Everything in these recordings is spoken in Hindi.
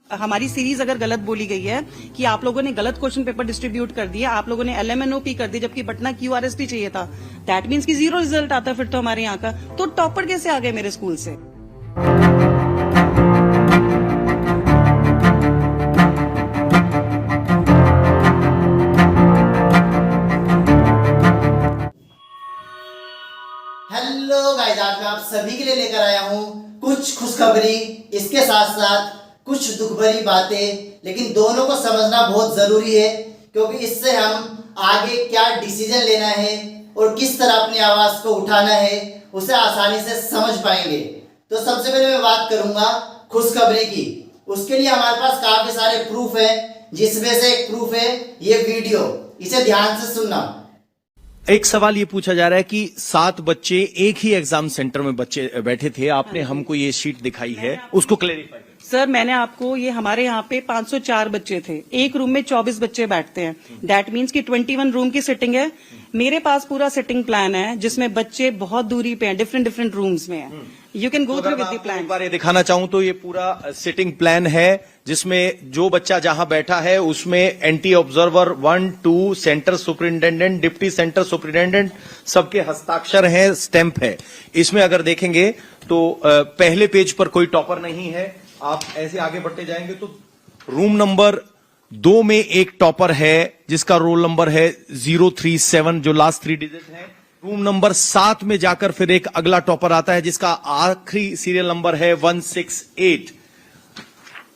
हमारी सीरीज अगर गलत बोली गई है कि आप लोगों ने गलत क्वेश्चन पेपर डिस्ट्रीब्यूट कर दिया, आप लोगों ने LMNOP कर दी जबकि पटना QRST चाहिए था, दैट मीन्स कि 0 रिजल्ट आता फिर तो हमारे यहाँ का। तो टॉपर कैसे आ गए मेरे स्कूल से? हेलो गाइस, आज मैं आप सभी के लिए लेकर आया हूँ कुछ खुशखबरी, इसके साथ साथ कुछ दुख भरी बातें, लेकिन दोनों को समझना बहुत जरूरी है क्योंकि इससे हम आगे क्या डिसीजन लेना है और किस तरह अपनी आवाज को उठाना है उसे आसानी से समझ पाएंगे। तो सबसे पहले मैं बात करूंगा खुशखबरी की। उसके लिए हमारे पास काफी सारे प्रूफ है, जिसमें से एक प्रूफ है ये वीडियो। इसे ध्यान से सुनना। एक सवाल ये पूछा जा रहा है कि 7 बच्चे एक ही एग्जाम सेंटर में बच्चे बैठे थे, आपने हमको ये शीट दिखाई है, उसको क्लेरिफाई। सर मैंने आपको ये हमारे यहाँ पे 504 बच्चे थे, एक रूम में 24 बच्चे बैठते हैं, दैट मीन्स कि 21 रूम की सिटिंग है। मेरे पास पूरा सिटिंग प्लान है जिसमें बच्चे बहुत दूरी पे हैं, डिफरेंट रूम्स में हैं। You can go through with the plan. एक बार ये दिखाना चाहूं तो ये पूरा सिटिंग प्लान है जिसमें जो बच्चा जहां बैठा है उसमें anti observer 1, 2, centre superintendent, deputy centre superintendent सबके हस्ताक्षर हैं, स्टैंप है। इसमें अगर देखेंगे तो पहले पेज पर कोई टॉपर नहीं है। आप ऐसे आगे बढ़ते जाएंगे तो रूम नंबर 2 में एक टॉपर है जिसका रोल नंबर है 037, जो लास्ट 3 डिजिट है। रूम नंबर 7 में जाकर फिर एक अगला टॉपर आता है जिसका आखिरी सीरियल नंबर है 168।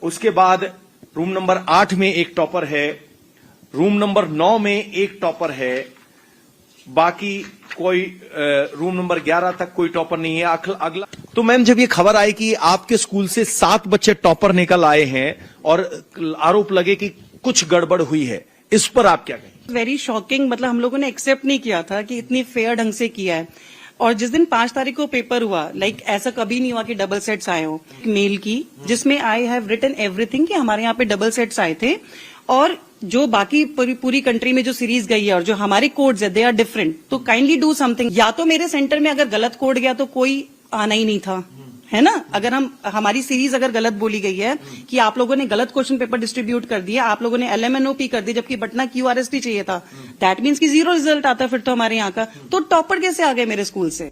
उसके बाद रूम नंबर 8 में एक टॉपर है, रूम नंबर 9 में एक टॉपर है, बाकी कोई रूम नंबर 11 तक कोई टॉपर नहीं है। अगला तो मैम, जब ये खबर आई कि आपके स्कूल से 7 बच्चे टॉपर निकल आए हैं और आरोप लगे कि कुछ गड़बड़ हुई है, इस पर आप क्या कहें? वेरी शॉकिंग, मतलब हम लोगों ने एक्सेप्ट नहीं किया था कि इतनी फेयर ढंग से किया है। और जिस दिन 5 तारीख को पेपर हुआ, ऐसा कभी नहीं हुआ कि डबल सेट्स आए हो। मेल की जिसमें आई हैव रिटन एवरीथिंग कि हमारे यहाँ पे डबल सेट्स आए थे, और जो बाकी पूरी कंट्री में जो सीरीज गई है और जो हमारे कोड्स है दे आर डिफरेंट। तो काइंडली डू समथिंग। या तो मेरे सेंटर में अगर गलत कोड गया तो कोई आना ही नहीं था, है ना। अगर हमारी सीरीज अगर गलत बोली गई है कि आप लोगों ने गलत क्वेश्चन पेपर डिस्ट्रीब्यूट कर दिया, आप लोगों ने LMNOP कर दी जबकि पटना QRST चाहिए था, दैट मीन्स कि 0 रिजल्ट आता फिर तो हमारे यहाँ का। तो टॉपर कैसे आ गए मेरे स्कूल से?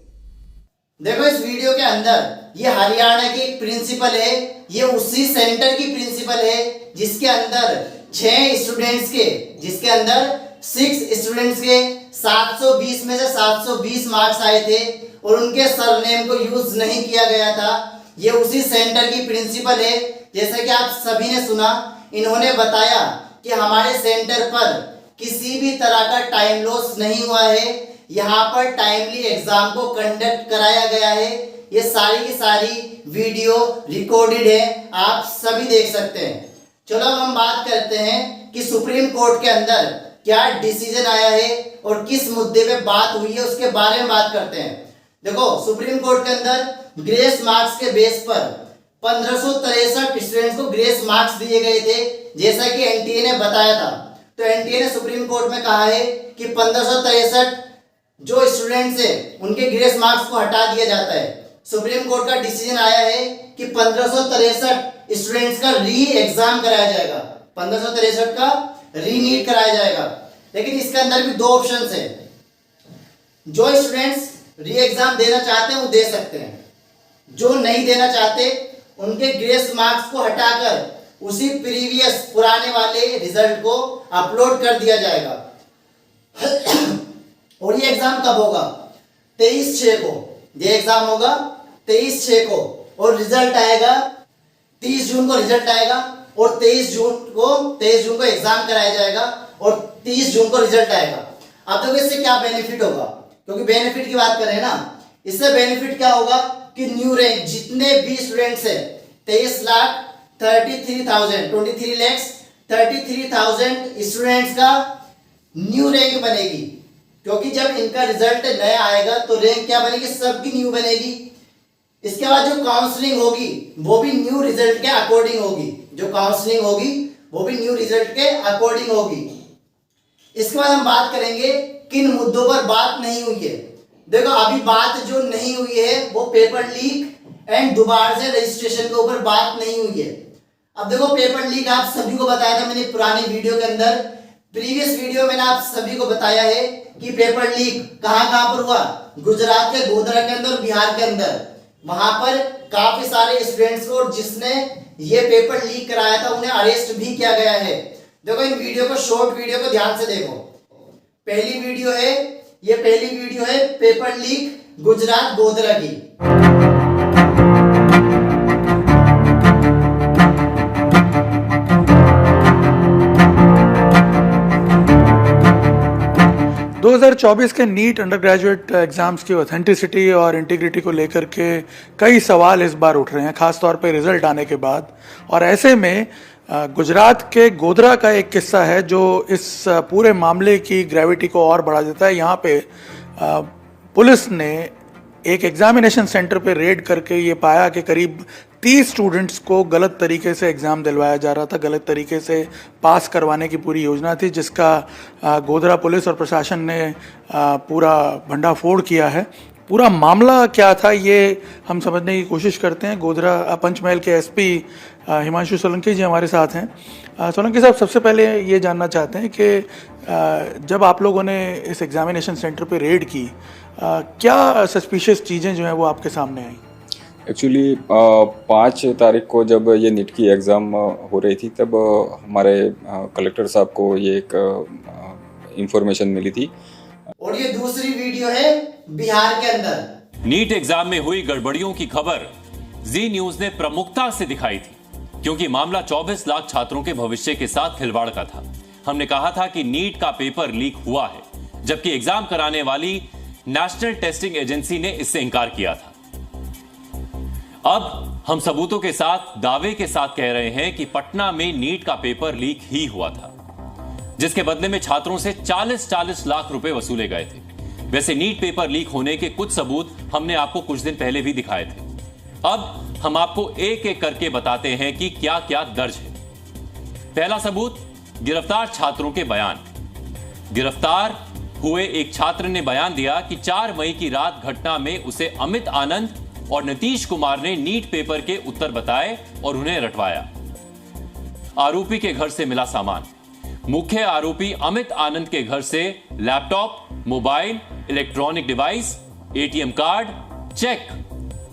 देखो इस वीडियो के अंदर ये हरियाणा की एक प्रिंसिपल है, ये उसी सेंटर की प्रिंसिपल है जिसके अंदर 6 स्टूडेंट्स के, जिसके अंदर 6 स्टूडेंट्स के 720 में से 720 मार्क्स आए थे और उनके सरनेम को यूज नहीं किया गया था। ये उसी सेंटर की प्रिंसिपल है। जैसे कि आप सभी ने सुना, इन्होंने बताया कि हमारे सेंटर पर किसी भी तरह का टाइम लॉस नहीं हुआ है, यहाँ पर टाइमली एग्जाम को कंडक्ट कराया गया है। ये सारी की सारी वीडियो रिकॉर्डेड है, आप सभी देख सकते हैं। चलो अब हम बात करते हैं कि सुप्रीम कोर्ट के अंदर क्या डिसीजन आया है और किस मुद्दे पे बात हुई है, उसके बारे में बात करते हैं। देखो सुप्रीम कोर्ट के अंदर ग्रेस मार्क्स के बेस पर 1563 स्टूडेंट्स को ग्रेस मार्क्स दिए गए थे, जैसा कि NTA ने बताया था। तो NTA ने सुप्रीम कोर्ट में कहा है कि 1563 जो स्टूडेंट्स है उनके ग्रेस मार्क्स को हटा दिया जाता है। सुप्रीम कोर्ट का डिसीजन आया है कि 1563 स्टूडेंट्स का री एग्जाम कराया जाएगा, 1563 का री नीट कराया जाएगा। लेकिन इसके अंदर भी 2 ऑप्शंस है। जो स्टूडेंट्स री एग्जाम देना चाहते हैं वो दे सकते हैं, जो नहीं देना चाहते उनके ग्रेस मार्क्स को हटाकर उसी प्रीवियस पुराने वाले रिजल्ट को अपलोड कर दिया जाएगा। और ये एग्जाम कब होगा? 23/6 को ये एग्जाम होगा, 23/6 को, और रिजल्ट आएगा 30 जून को। रिजल्ट आएगा और 23 जून को एग्जाम कराया जाएगा और 30 जून को रिजल्ट आएगा। अब देखो इससे क्या बेनिफिट होगा, क्योंकि बेनिफिट की बात करें ना, इससे बेनिफिट क्या होगा कि न्यू रैंक जितने भी स्टूडेंट्स हैं 23,33,000 स्टूडेंट्स का न्यू रैंक बनेगी। क्योंकि जब इनका रिजल्ट नया आएगा तो रैंक क्या बनेगी? सबकी न्यू बनेगी। इसके बाद जो काउंसलिंग होगी वो भी न्यू रिजल्ट के अकॉर्डिंग होगी, जो काउंसलिंग होगी वो भी न्यू रिजल्ट के अकॉर्डिंग होगी। इसके बाद हम बात करेंगे किन मुद्दों पर बात नहीं हुई है। देखो अभी बात जो नहीं हुई है वो पेपर लीक एंड दोबारा से रजिस्ट्रेशन के ऊपर बात नहीं हुई है। अब देखो पेपर लीक आप सभी को बताया था मैंने पुरानी वीडियो के अंदर, प्रीवियस वीडियो मैंने आप सभी को बताया है कि पेपर लीक कहां पर हुआ, गुजरात के गोधरा के अंदर, बिहार के अंदर। वहां पर काफी सारे स्टूडेंट्स को जिसने ये पेपर लीक कराया था उन्हें अरेस्ट भी किया गया है। देखो इन वीडियो को, शॉर्ट वीडियो को ध्यान से देखो। पहली वीडियो है, ये पहली वीडियो है पेपर लीक गुजरात गोधरा की। 2024 के नीट अंडर ग्रेजुएट एग्जाम्स की ऑथेंटिसिटी और इंटीग्रिटी को लेकर के कई सवाल इस बार उठ रहे हैं, खासतौर पे रिजल्ट आने के बाद। और ऐसे में गुजरात के गोधरा का एक किस्सा है जो इस पूरे मामले की ग्रेविटी को और बढ़ा देता है। यहाँ पे पुलिस ने एक एग्जामिनेशन सेंटर पे रेड करके ये पाया कि करीब 30 स्टूडेंट्स को गलत तरीके से एग्ज़ाम दिलवाया जा रहा था, गलत तरीके से पास करवाने की पूरी योजना थी, जिसका गोधरा पुलिस और प्रशासन ने पूरा भंडाफोड़ किया है। पूरा मामला क्या था ये हम समझने की कोशिश करते हैं। गोधरा पंचमहल के एसपी हिमांशु सोलंकी जी हमारे साथ हैं। सोलंकी साहब, सबसे पहले ये जानना चाहते हैं कि जब आप लोगों ने इस एग्जामिनेशन सेंटर पे रेड की, क्या सस्पिशियस चीज़ें जो हैं वो आपके सामने आई? एक्चुअली 5 तारीख को जब ये नीट की एग्ज़ाम हो रही थी तब हमारे कलेक्टर साहब को ये एक इंफॉर्मेशन मिली थी। और ये दूसरी वीडियो है बिहार के अंदर। नीट एग्जाम में हुई गड़बड़ियों की खबर जी न्यूज ने प्रमुखता से दिखाई थी, क्योंकि मामला 24 लाख छात्रों के भविष्य के साथ खिलवाड़ का था। हमने कहा था कि नीट का पेपर लीक हुआ है, जबकि एग्जाम कराने वाली नेशनल टेस्टिंग एजेंसी ने इससे इनकार किया था। अब हम सबूतों के साथ, दावे के साथ कह रहे हैं कि पटना में नीट का पेपर लीक ही हुआ था, जिसके बदले में छात्रों से 40-40 लाख रुपए वसूले गए थे। वैसे नीट पेपर लीक होने के कुछ सबूत हमने आपको कुछ दिन पहले भी दिखाए थे। अब हम आपको एक एक करके बताते हैं कि क्या क्या दर्ज है। पहला सबूत, गिरफ्तार छात्रों के बयान। गिरफ्तार हुए एक छात्र ने बयान दिया कि 4 मई की रात घटना में उसे अमित आनंद और नीतीश कुमार ने नीट पेपर के उत्तर बताए और उन्हें रटवाया। आरोपी के घर से मिला सामान। मुख्य आरोपी अमित आनंद के घर से laptop, mobile, electronic device, ATM card, cheque,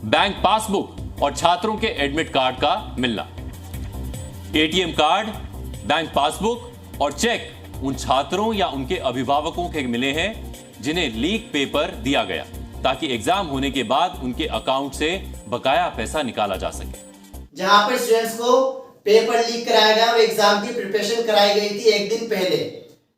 bank passbook और छात्रों के एडमिट कार्ड का मिलना। एटीएम कार्ड, बैंक पासबुक और चेक उन छात्रों या उनके अभिभावकों के मिले हैं जिन्हें लीक पेपर दिया गया, ताकि एग्जाम होने के बाद उनके अकाउंट से बकाया पैसा निकाला जा सके। जहां पर स्टूडेंट्स को पेपर लीक कराया गया और एग्जाम की प्रिपरेशन कराई गई थी एक दिन पहले,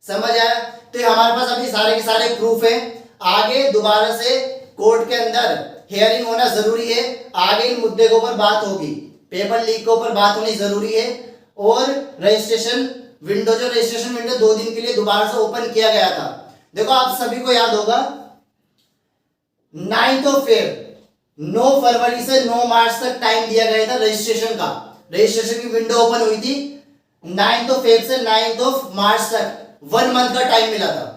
समझ आया? तो हमारे पास अभी सारे के सारे प्रूफ है। आगे दोबारा से कोर्ट के अंदर हियरिंग होना जरूरी है। आगे इन मुद्दे के ऊपर बात होगी, पेपर लीक के ऊपर बात होनी जरूरी है। और रजिस्ट्रेशन विंडो, जो रजिस्ट्रेशन विंडो 2 दिन के लिए दोबारा से ओपन किया गया था। देखो आप सभी को याद होगा 9 फरवरी से 9 मार्च तक टाइम दिया गया था रजिस्ट्रेशन का। रजिस्ट्रेशन की विंडो ओपन हुई थी 9 से 9 मार्च तक, 1 मंथ का टाइम मिला था।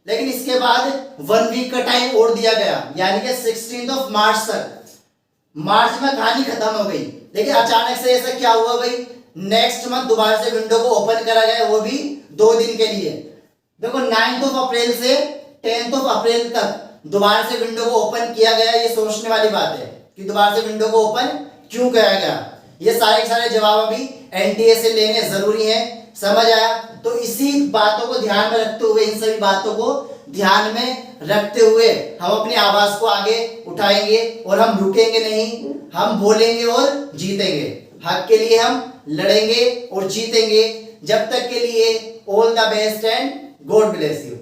लेकिन इसके बाद 1 वीक का टाइम और दिया गया, यानी कि 16 मार्च तक। मार्च में कहानी खत्म हो गई, लेकिन अचानक से ऐसा क्या हुआ भाई, नेक्स्ट मंथ दोबारा से विंडो को ओपन करा गया, वो भी 2 दिन के लिए। देखो 9 अप्रैल से 10 अप्रैल तक दोबारा से विंडो को ओपन किया गया। ये सोचने वाली बात है कि दोबारा से विंडो को ओपन क्यों किया गया। ये सारे के सारे जवाब अभी एनटीए से लेने जरूरी है, समझ आया? तो इसी बातों को ध्यान में रखते हुए, इन सभी बातों को ध्यान में रखते हुए हम अपनी आवाज को आगे उठाएंगे और हम रुकेंगे नहीं, हम बोलेंगे और जीतेंगे। हक के लिए हम लड़ेंगे और जीतेंगे। जब तक के लिए all the best and God bless you.